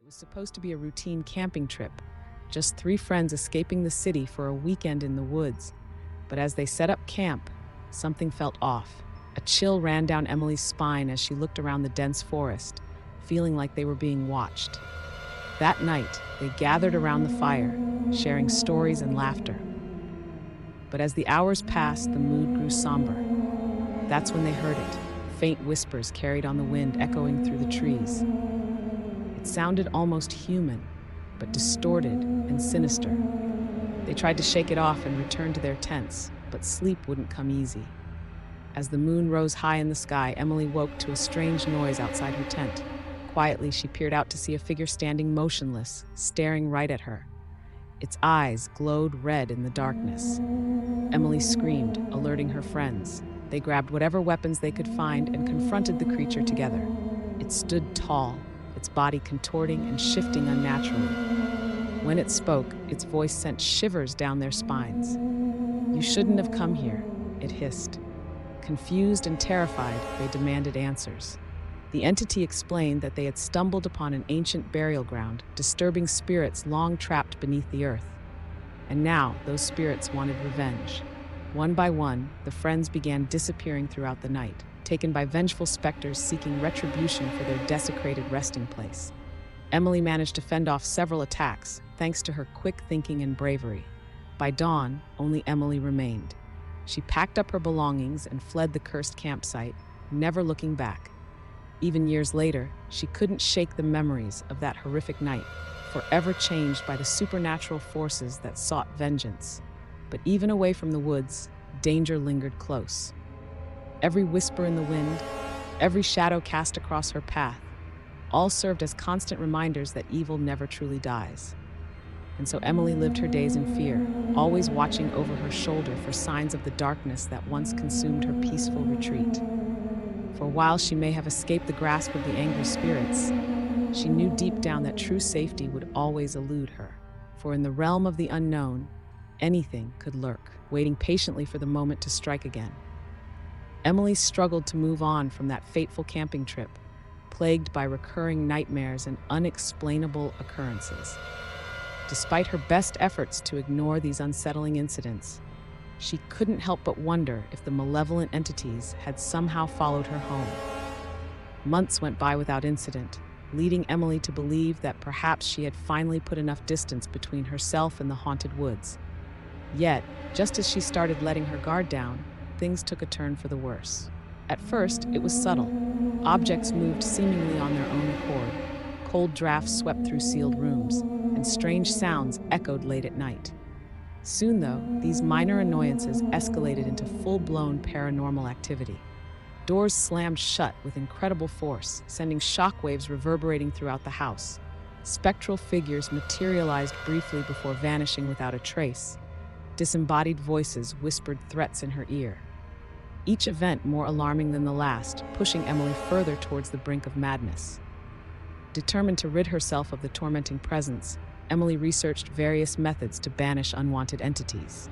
was supposed to be a routine camping trip, just three friends escaping the city for a weekend in the woods. But as they set up camp, something felt off. A chill ran down Emily's spine as she looked around the dense forest, feeling like they were being watched. That night, they gathered around the fire, sharing stories and laughter. But as the hours passed, the mood grew somber. That's when they heard it, faint whispers carried on the wind echoing through the trees. It sounded almost human, but distorted and sinister. They tried to shake it off and return to their tents, but sleep wouldn't come easy. As the moon rose high in the sky, Emily woke to a strange noise outside her tent. Quietly, she peered out to see a figure standing motionless, staring right at her. Its eyes glowed red in the darkness. Emily screamed, alerting her friends. They grabbed whatever weapons they could find and confronted the creature together. It stood tall, its body contorting and shifting unnaturally. When it spoke, its voice sent shivers down their spines. "You shouldn't have come here," it hissed. Confused and terrified, they demanded answers. The entity explained that they had stumbled upon an ancient burial ground, disturbing spirits long trapped beneath the earth. And now, those spirits wanted revenge. One by one, the friends began disappearing throughout the night, taken by vengeful specters seeking retribution for their desecrated resting place. Emily managed to fend off several attacks, thanks to her quick thinking and bravery. By dawn, only Emily remained. She packed up her belongings and fled the cursed campsite, never looking back. Even years later, she couldn't shake the memories of that horrific night, forever changed by the supernatural forces that sought vengeance. But even away from the woods, danger lingered close. Every whisper in the wind, every shadow cast across her path, all served as constant reminders that evil never truly dies. And so Emily lived her days in fear, always watching over her shoulder for signs of the darkness that once consumed her peaceful retreat. For while she may have escaped the grasp of the angry spirits, she knew deep down that true safety would always elude her. For in the realm of the unknown, anything could lurk, waiting patiently for the moment to strike again. Emily struggled to move on from that fateful camping trip, plagued by recurring nightmares and unexplainable occurrences. Despite her best efforts to ignore these unsettling incidents, she couldn't help but wonder if the malevolent entities had somehow followed her home. Months went by without incident, leading Emily to believe that perhaps she had finally put enough distance between herself and the haunted woods. Yet, just as she started letting her guard down, things took a turn for the worse. At first, it was subtle. Objects moved seemingly on their own accord. Cold drafts swept through sealed rooms, and strange sounds echoed late at night. Soon, though, these minor annoyances escalated into full-blown paranormal activity. Doors slammed shut with incredible force, sending shockwaves reverberating throughout the house. Spectral figures materialized briefly before vanishing without a trace. Disembodied voices whispered threats in her ear. Each event more alarming than the last, pushing Emily further towards the brink of madness. Determined to rid herself of the tormenting presence, Emily researched various methods to banish unwanted entities.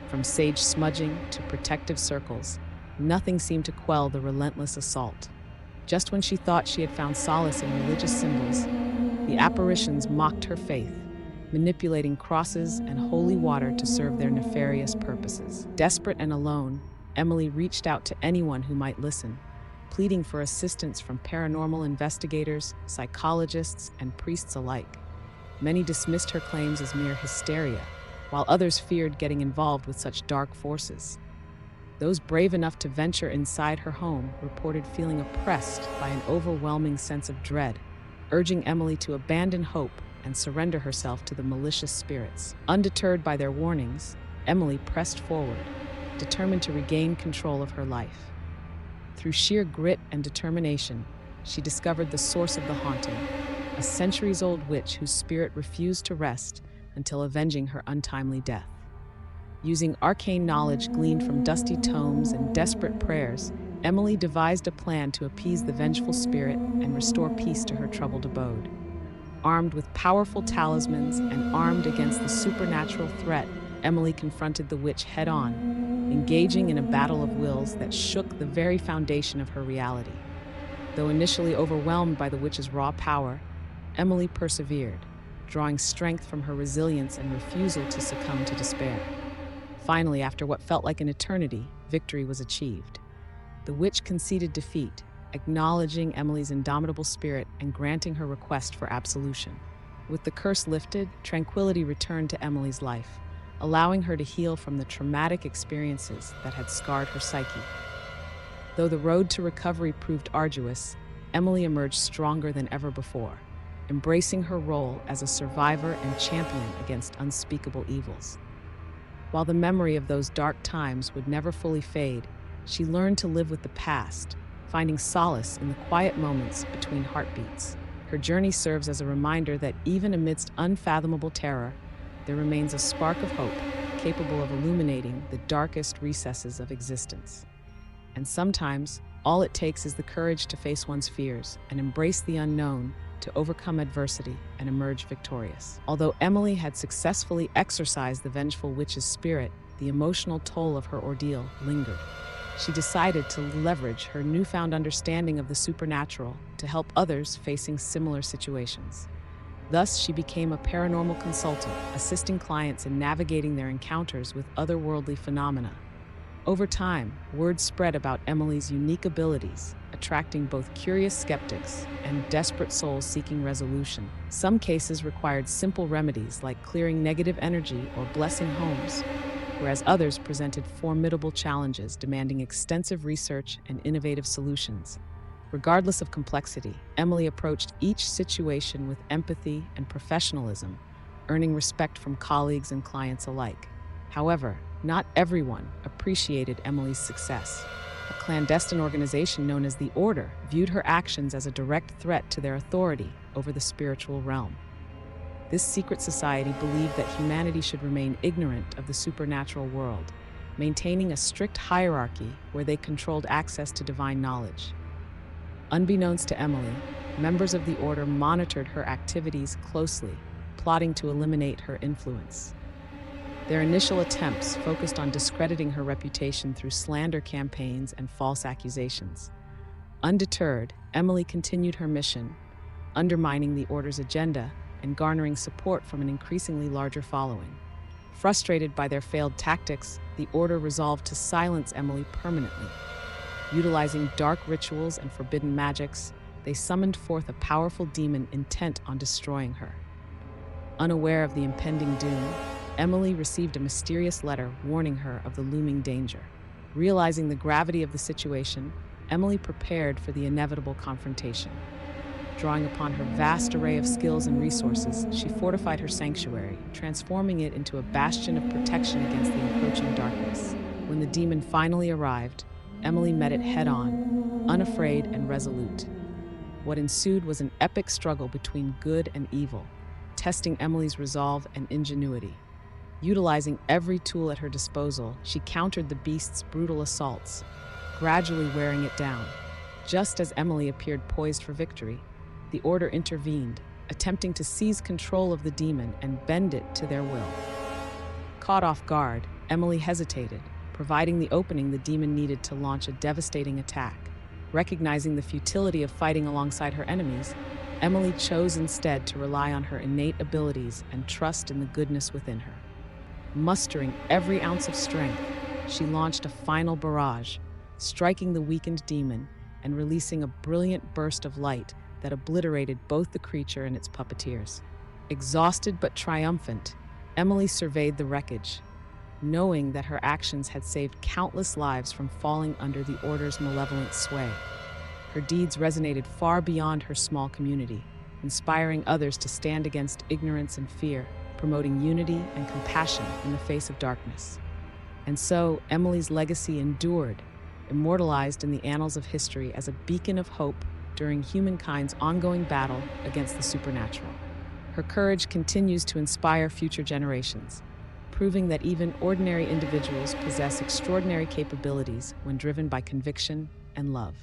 From sage smudging to protective circles, nothing seemed to quell the relentless assault. Just when she thought she had found solace in religious symbols, the apparitions mocked her faith, manipulating crosses and holy water to serve their nefarious purposes. Desperate and alone, Emily reached out to anyone who might listen, pleading for assistance from paranormal investigators, psychologists, and priests alike. Many dismissed her claims as mere hysteria, while others feared getting involved with such dark forces. Those brave enough to venture inside her home reported feeling oppressed by an overwhelming sense of dread, urging Emily to abandon hope and surrender herself to the malicious spirits. Undeterred by their warnings, Emily pressed forward, determined to regain control of her life. Through sheer grit and determination, she discovered the source of the haunting, a centuries-old witch whose spirit refused to rest until avenging her untimely death. Using arcane knowledge gleaned from dusty tomes and desperate prayers, Emily devised a plan to appease the vengeful spirit and restore peace to her troubled abode. Armed with powerful talismans and armed against the supernatural threat, Emily confronted the witch head-on, engaging in a battle of wills that shook the very foundation of her reality. Though initially overwhelmed by the witch's raw power, Emily persevered, drawing strength from her resilience and refusal to succumb to despair. Finally, after what felt like an eternity, victory was achieved. The witch conceded defeat, acknowledging Emily's indomitable spirit and granting her request for absolution. With the curse lifted, tranquility returned to Emily's life, allowing her to heal from the traumatic experiences that had scarred her psyche. Though the road to recovery proved arduous, Emily emerged stronger than ever before, embracing her role as a survivor and champion against unspeakable evils. While the memory of those dark times would never fully fade, she learned to live with the past, finding solace in the quiet moments between heartbeats. Her journey serves as a reminder that even amidst unfathomable terror, there remains a spark of hope capable of illuminating the darkest recesses of existence. And sometimes, all it takes is the courage to face one's fears and embrace the unknown to overcome adversity and emerge victorious. Although Emily had successfully exorcised the vengeful witch's spirit, the emotional toll of her ordeal lingered. She decided to leverage her newfound understanding of the supernatural to help others facing similar situations. Thus, she became a paranormal consultant, assisting clients in navigating their encounters with otherworldly phenomena. Over time, word spread about Emily's unique abilities, attracting both curious skeptics and desperate souls seeking resolution. Some cases required simple remedies like clearing negative energy or blessing homes, whereas others presented formidable challenges demanding extensive research and innovative solutions. Regardless of complexity, Emily approached each situation with empathy and professionalism, earning respect from colleagues and clients alike. However, not everyone appreciated Emily's success. A clandestine organization known as the Order viewed her actions as a direct threat to their authority over the spiritual realm. This secret society believed that humanity should remain ignorant of the supernatural world, maintaining a strict hierarchy where they controlled access to divine knowledge. Unbeknownst to Emily, members of the Order monitored her activities closely, plotting to eliminate her influence. Their initial attempts focused on discrediting her reputation through slander campaigns and false accusations. Undeterred, Emily continued her mission, undermining the Order's agenda and garnering support from an increasingly larger following. Frustrated by their failed tactics, the Order resolved to silence Emily permanently. Utilizing dark rituals and forbidden magics, they summoned forth a powerful demon intent on destroying her. Unaware of the impending doom, Emily received a mysterious letter warning her of the looming danger. Realizing the gravity of the situation, Emily prepared for the inevitable confrontation. Drawing upon her vast array of skills and resources, she fortified her sanctuary, transforming it into a bastion of protection against the encroaching darkness. When the demon finally arrived, Emily met it head-on, unafraid and resolute. What ensued was an epic struggle between good and evil, testing Emily's resolve and ingenuity. Utilizing every tool at her disposal, she countered the beast's brutal assaults, gradually wearing it down. Just as Emily appeared poised for victory, the Order intervened, attempting to seize control of the demon and bend it to their will. Caught off guard, Emily hesitated, providing the opening the demon needed to launch a devastating attack. Recognizing the futility of fighting alongside her enemies, Emily chose instead to rely on her innate abilities and trust in the goodness within her. Mustering every ounce of strength, she launched a final barrage, striking the weakened demon and releasing a brilliant burst of light that obliterated both the creature and its puppeteers. Exhausted but triumphant, Emily surveyed the wreckage, knowing that her actions had saved countless lives from falling under the Order's malevolent sway. Her deeds resonated far beyond her small community, inspiring others to stand against ignorance and fear, promoting unity and compassion in the face of darkness. And so, Emily's legacy endured, immortalized in the annals of history as a beacon of hope during humankind's ongoing battle against the supernatural. Her courage continues to inspire future generations, proving that even ordinary individuals possess extraordinary capabilities when driven by conviction and love.